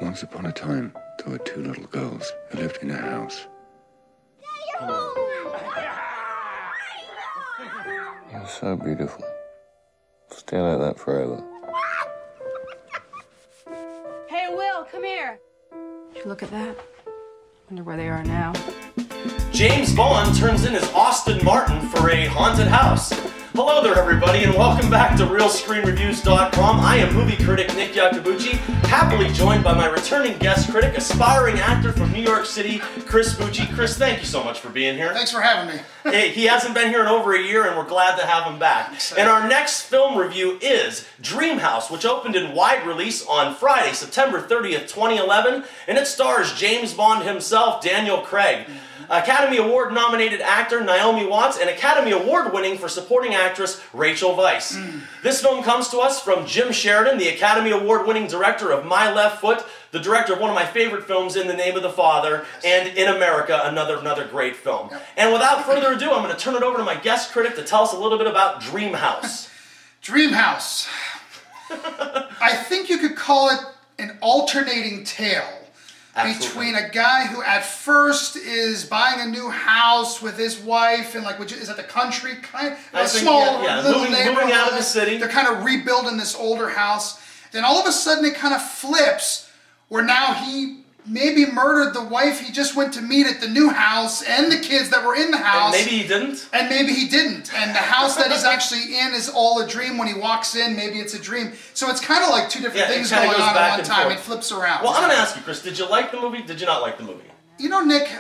Once upon a time, there were two little girls who lived in a house. You're so beautiful. Stay like that forever. Hey, Will, come here. Did you look at that? Wonder where they are now. James Bond turns in as Austin Martin for a haunted house. Hello there, everybody, and welcome back to RealScreenReviews.com. I am movie critic Nick Iacobucci, happily joined by my returning guest critic, aspiring actor from New York City, Chris Bucci. Chris, thank you so much for being here. Thanks for having me. Hey, he hasn't been here in over a year, and we're glad to have him back. And our next film review is Dream House, which opened in wide release on Friday, September 30th, 2011, and it stars James Bond himself, Daniel Craig. Academy Award nominated actor Naomi Watts, and Academy Award winning for supporting actress Rachel Weisz. This film comes to us from Jim Sheridan, the Academy Award winning director of My Left Foot, the director of one of my favorite films, In the Name of the Father, and In America, another great film. And without further ado, I'm going to turn it over to my guest critic to tell us a little bit about Dream House. Dream House. I think you could call it an alternating tale. Absolutely. Between a guy who at first is buying a new house with his wife and like, which is at the country, kind of a small little neighborhood. Moving out of the city. They're kind of rebuilding this older house. Then all of a sudden it kind of flips where now he maybe murdered the wife he just went to meet at the new house and the kids that were in the house. And maybe he didn't. And maybe he didn't. And the house that he's actually in is all a dream. When he walks in, maybe it's a dream. So it's kind of like two different things going on at one time. It flips around. Well, I'm going to ask you, Chris, did you like the movie? Did you not like the movie? You know, Nick, you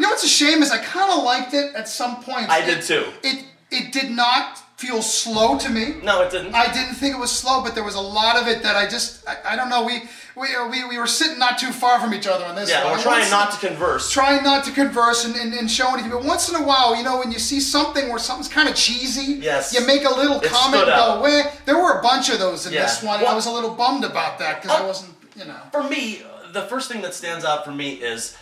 know what's a shame is I kind of liked it at some points. I did too. It did not feel slow to me. No, it didn't. I didn't think it was slow, but there was a lot of it that I don't know. We were sitting not too far from each other on this one. Yeah, we're trying not to converse. Trying not to converse and show anything. But once in a while, you know, when you see something where something's kind of cheesy, yes, you make a little comment and go, "Weh." There were a bunch of those in this one, and I was a little bummed about that because I wasn't, you know. For me, the first thing that stands out for me is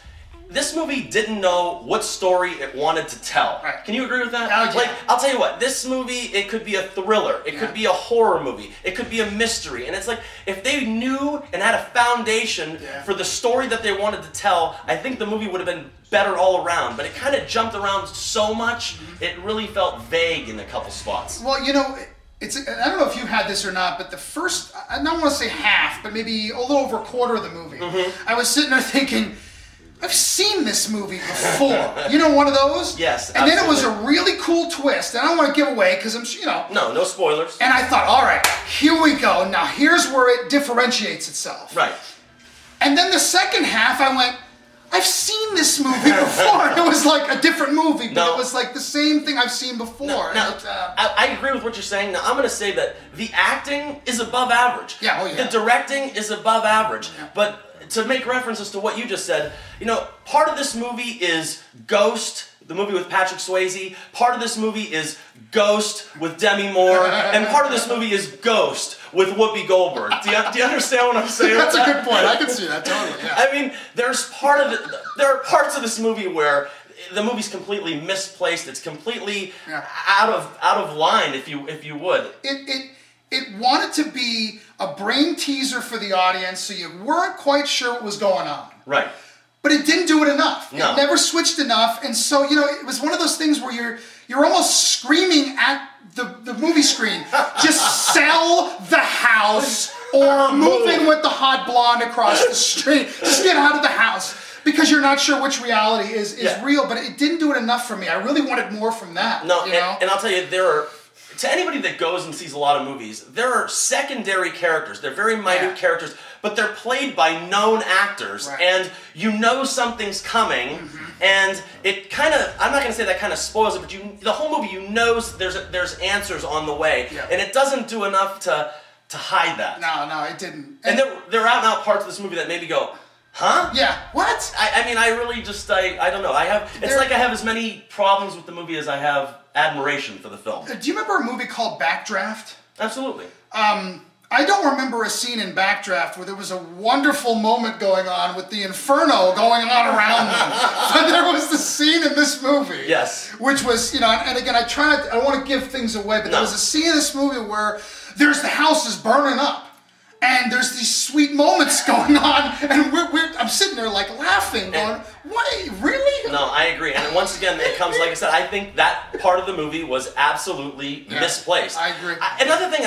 this movie didn't know what story it wanted to tell. Right. Can you agree with that? Oh, yeah. Like, I'll tell you what, this movie, it could be a thriller, it could be a horror movie, it could be a mystery, and it's like, if they knew and had a foundation for the story that they wanted to tell, I think the movie would have been better all around, but it kind of jumped around so much, it really felt vague in a couple spots. Well, you know, I don't know if you had this or not, but the first, I don't want to say half, but maybe a little over a quarter of the movie, I was sitting there thinking, I've seen this movie before. You know, one of those? Yes, and then it was a really cool twist, and I don't want to give away because I'm, you know. No spoilers. And I thought, all right, here we go. Now here's where it differentiates itself. Right. And then the second half, I went, I've seen this movie before. It was like a different movie, but it was like the same thing I've seen before. I agree with what you're saying. Now, I'm going to say that the acting is above average. Yeah, oh yeah. The directing is above average. Yeah. But to make references to what you just said, you know, part of this movie is Ghost, the movie with Patrick Swayze. Part of this movie is Ghost with Demi Moore. And part of this movie is Ghost with Whoopi Goldberg. Do you understand what I'm saying? That's a good point. I can see that, totally. Yeah. I mean, there are parts of this movie where the movie's completely misplaced. It's completely out of line, if you would. It wanted to be a brain teaser for the audience, so you weren't quite sure what was going on. Right. But it didn't do it enough. No. It never switched enough, and so, you know, it was one of those things where you're almost screaming at the movie screen, just sell the house or moving with the hot blonde across the street. Just get out of the house. Because you're not sure which reality is real, but it didn't do it enough for me. I really wanted more from that. No, you know? And I'll tell you, to anybody that goes and sees a lot of movies, there are secondary characters. They're very minute characters, but they're played by known actors, and you know something's coming, and it kind of, I'm not going to say that kind of spoils it, but the whole movie, you know there's answers on the way, and it doesn't do enough to hide that. No, it didn't. And there are out and out parts of this movie that maybe go, huh? Yeah. What? I mean, I really just, I don't know. It's like I have as many problems with the movie as I have admiration for the film. Do you remember a movie called Backdraft? Absolutely. I don't remember a scene in Backdraft where there was a wonderful moment going on with the inferno going on around them. But there was the scene in this movie. Yes. Which was, you know, and again, I don't want to give things away, but there was a scene in this movie where the house is burning up. and there's these sweet moments going on, and I'm sitting there like laughing, going, "Wait, really?" No, I agree. And once again, it comes, like I said, I think that part of the movie was absolutely misplaced. I agree. Another thing,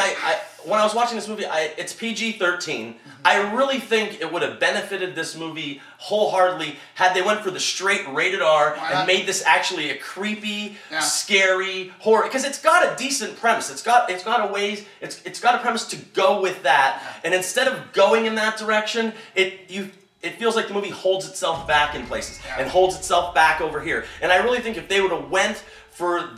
when I was watching this movie, it's PG-13. I really think it would have benefited this movie wholeheartedly had they went for the straight rated R and made this actually a creepy, scary horror, because it's got a decent premise. It's got a premise to go with that, and instead of going in that direction, it feels like the movie holds itself back in places and holds itself back over here. And I really think if they would have went for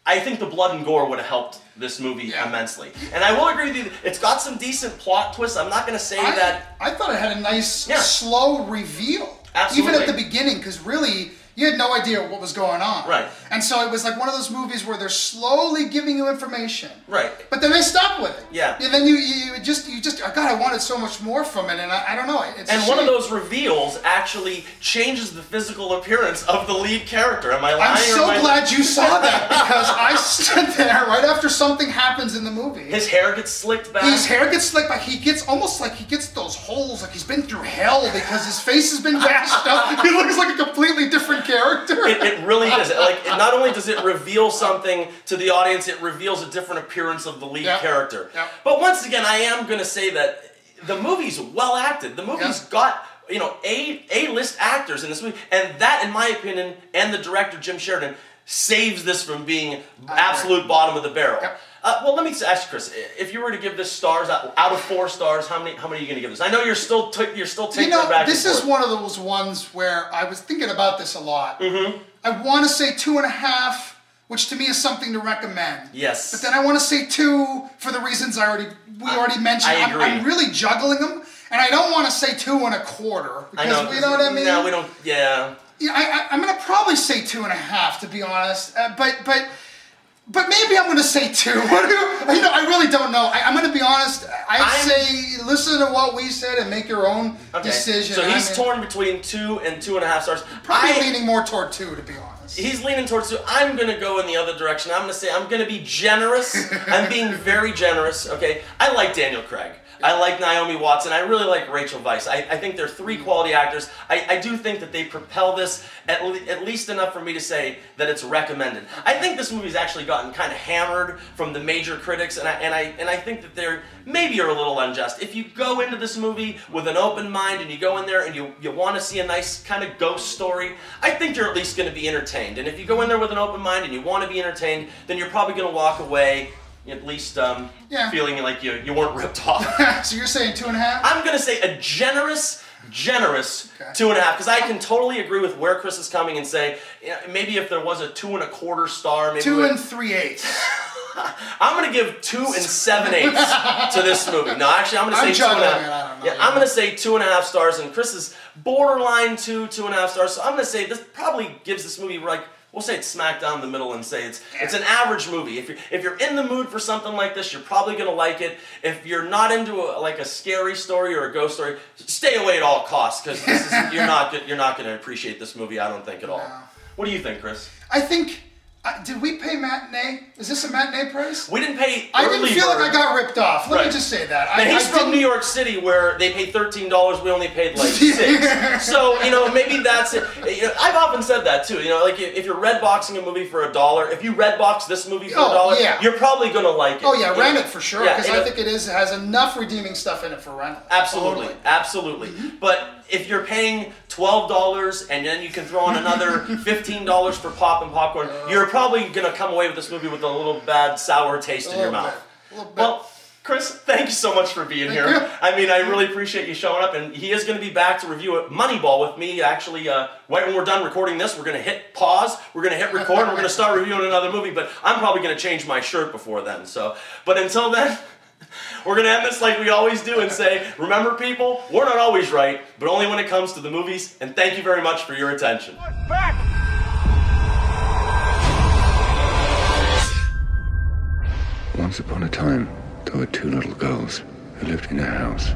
I think the blood and gore would have helped this movie immensely. And I will agree with you, it's got some decent plot twists. I'm not going to say that... I thought it had a nice, slow reveal. Absolutely. Even at the beginning, because really, you had no idea what was going on. Right. And so it was like one of those movies where they're slowly giving you information. Right. But then they stop with it. Yeah. And then you just, God, I wanted so much more from it, and I don't know. It's and one of those reveals actually changes the physical appearance of the lead character. Am I lying? I'm so glad you saw that, because I stood there right after something happens in the movie. His hair gets slicked back. His hair gets slicked back. He gets almost like he gets those holes, like he's been through hell because his face has been bashed up. He looks like a completely different character. It really is. Not only does it reveal something to the audience, it reveals a different appearance of the lead character. But once again, I am going to say that the movie's well acted. The movie's got, A-list actors in this movie, and that, in my opinion, and the director, Jim Sheridan, saves this from being absolute bottom of the barrel. Well, let me ask you, Chris, if you were to give this stars out of 4 stars, how many are you going to give this? I know you're still taking it back. This is one of those ones where I was thinking about this a lot. I want to say 2.5, which to me is something to recommend. Yes. But then I want to say 2 for the reasons we already mentioned. I agree. I'm really juggling them, and I don't want to say 2.25 because you know what I mean. No, we don't. Yeah. Yeah, I'm going to probably say 2.5 to be honest, but maybe I'm going to say 2. I really don't know. I'm going to be honest. I'd say listen to what we said and make your own decision. So he's torn between 2 and 2.5 stars. Probably leaning more toward 2, to be honest. He's leaning towards 2. I'm going to go in the other direction. I'm going to say I'm going to be generous. I'm being very generous. Okay, I like Daniel Craig. I like Naomi Watts, and I really like Rachel Weisz. I think they're 3 quality actors. I do think that they propel this at least enough for me to say that it's recommended. I think this movie's actually gotten kind of hammered from the major critics, and I think that they're maybe are a little unjust. If you go into this movie with an open mind and you go in there and you want to see a nice kind of ghost story, I think you're at least going to be entertained. And if you go in there with an open mind and you want to be entertained, then you're probably going to walk away at least feeling like you weren't ripped off. So you're saying 2.5? I'm going to say a generous 2.5, because I can totally agree with where Chris is coming and say, maybe if there was a 2.25 star, maybe 2 3/8. I'm going to give 2 7/8 to this movie. No, actually, I'm going to say 2.5. Yeah, I'm going to say 2.5 stars, and Chris is borderline 2.5 stars. So I'm going to say this probably gives this movie we'll say it's smack down the middle and say it's an average movie. If you're in the mood for something like this, you're probably going to like it. If you're not into a scary story or a ghost story, stay away at all costs, because you're not going to appreciate this movie, I don't think, at all. No. What do you think, Chris? I think... did we pay matinee? Is this a matinee price? We didn't pay. I didn't feel like I got ripped off. Let me just say that. He's from New York City, where they pay $13. We only paid like $6. So maybe that's it. I've often said that too. If you're redboxing a movie for $1, if you redbox this movie for $1, you're probably gonna like it. Oh yeah, rent it for sure, because I think it has enough redeeming stuff in it for rental. Absolutely, absolutely. But if you're paying $12 and then you can throw in another $15 for pop and popcorn, you're probably going to come away with this movie with a little bad sour taste in your mouth. Well, Chris, thank you so much for being here. I mean, I really appreciate you showing up, and he is going to be back to review Moneyball with me. Actually, right when we're done recording this, we're going to hit pause, we're going to hit record, and we're going to start reviewing another movie, but I'm probably going to change my shirt before then. But until then... We're going to end this like we always do and say, remember people, we're not always right, but only when it comes to the movies, and thank you very much for your attention. Once upon a time, there were 2 little girls who lived in a house.